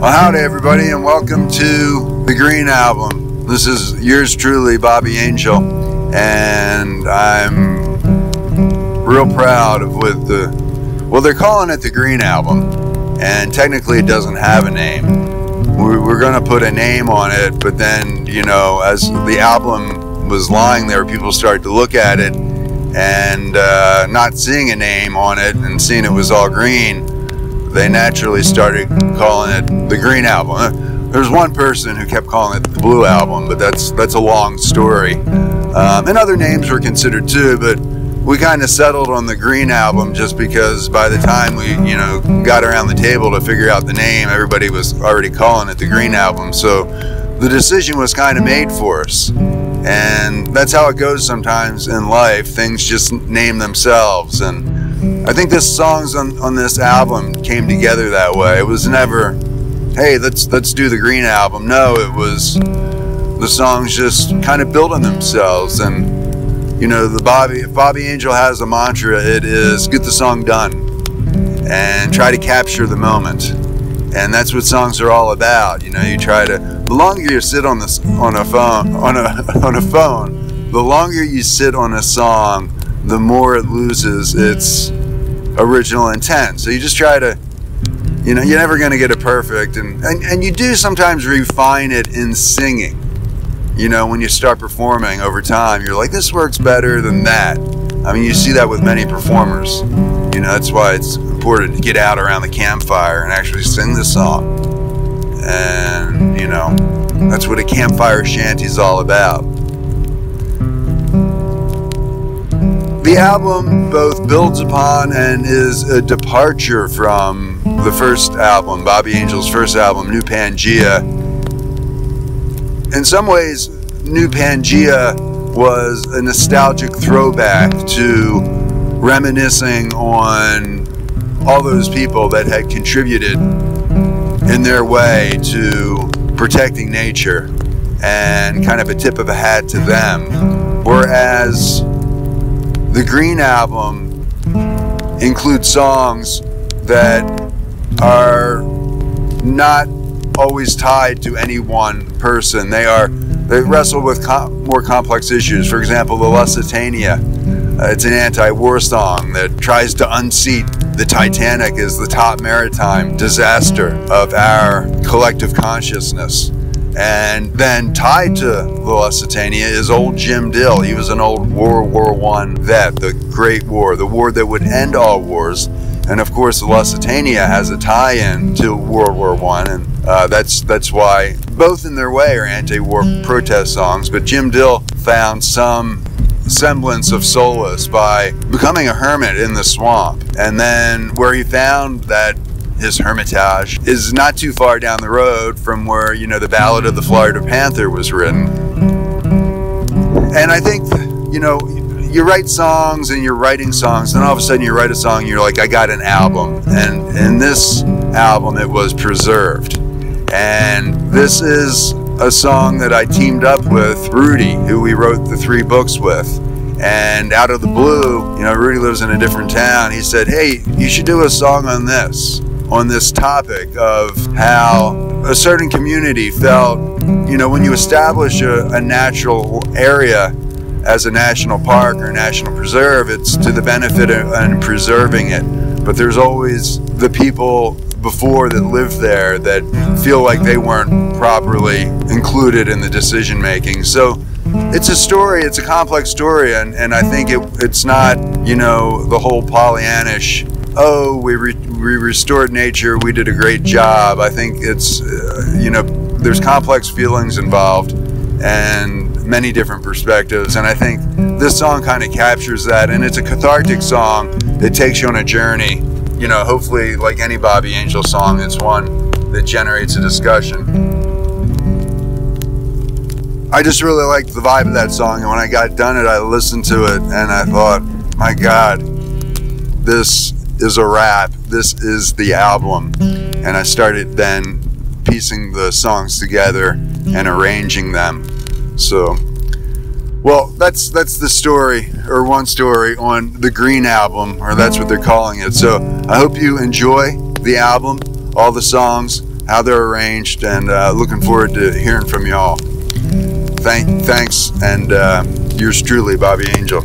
Well, howdy everybody, and welcome to the Green Album. This is yours truly, Bobby Angel, and I'm real proud of they're calling it the Green Album, and technically it doesn't have a name. We're going to put a name on it, but then, as the album was lying there, people started to look at it and not seeing a name on it and seeing it was all green, they naturally started calling it the Green Album. There's one person who kept calling it the Blue Album, but that's a long story. And other names were considered too, but we kind of settled on the Green Album just because by the time we, got around the table to figure out the name, everybody was already calling it the Green Album. So the decision was kind of made for us. And that's how it goes sometimes in life. Things just name themselves. And I think this songs on this album came together that way. It was never, hey, let's do the Green Album. No, it was the songs just kind of building themselves. And if Bobby Angel has a mantra, it is get the song done and try to capture the moment. And that's what songs are all about. You try to, the longer you sit on a phone, the longer you sit on a song, the more it loses its original intent. So you just try to, you're never going to get it perfect. And you do sometimes refine it in singing. When you start performing over time, you're like, this works better than that. I mean, you see that with many performers. That's why it's important to get out around the campfire and actually sing the song. And, that's what a campfire shanty is all about. The album both builds upon and is a departure from the first album, Bobby Angel's first album, New Pangea. In some ways, New Pangea was a nostalgic throwback to reminiscing on all those people that had contributed in their way to protecting nature, and kind of a tip of a hat to them. Whereas the Green Album includes songs that are not always tied to any one person. They wrestle with more complex issues. For example, the Lusitania. It's an anti-war song that tries to unseat the Titanic as the top maritime disaster of our collective consciousness. And then tied to the Lusitania is old Jim Dill. He was an old World War I vet, the Great War, the war that would end all wars. And of course, the Lusitania has a tie-in to World War I, and that's why both in their way are anti-war protest songs. But Jim Dill found some semblance of solace by becoming a hermit in the swamp. And then where he found that his hermitage is not too far down the road from where, the Ballad of the Florida Panther was written. And I think, you write songs and you're writing songs, then all of a sudden you write a song and you're like, I got an album. And in this album, it was preserved. And this is a song that I teamed up with Rudy, who we wrote the 3 books with. And out of the blue, Rudy lives in a different town. He said, hey, you should do a song on this topic of how a certain community felt, when you establish a natural area as a national park or national preserve, it's to the benefit of preserving it. But there's always the people before that lived there that feel like they weren't properly included in the decision making. So it's a story, it's a complex story, and I think it's not, the whole Pollyannish, oh, we restored nature, we did a great job. I think it's, there's complex feelings involved and many different perspectives, and I think this song kind of captures that, and it's a cathartic song. It takes you on a journey. Hopefully, like any Bobby Angel song, it's one that generates a discussion. I just really liked the vibe of that song, and when I got done I listened to it, and I thought, my God, this is a wrap. This is the album. And I started then piecing the songs together and arranging them. So, well, that's the story, or one story on the Green Album, or that's what they're calling it. So I hope you enjoy the album, all the songs, how they're arranged, and looking forward to hearing from y'all. Thanks, and yours truly, Bobby Angel.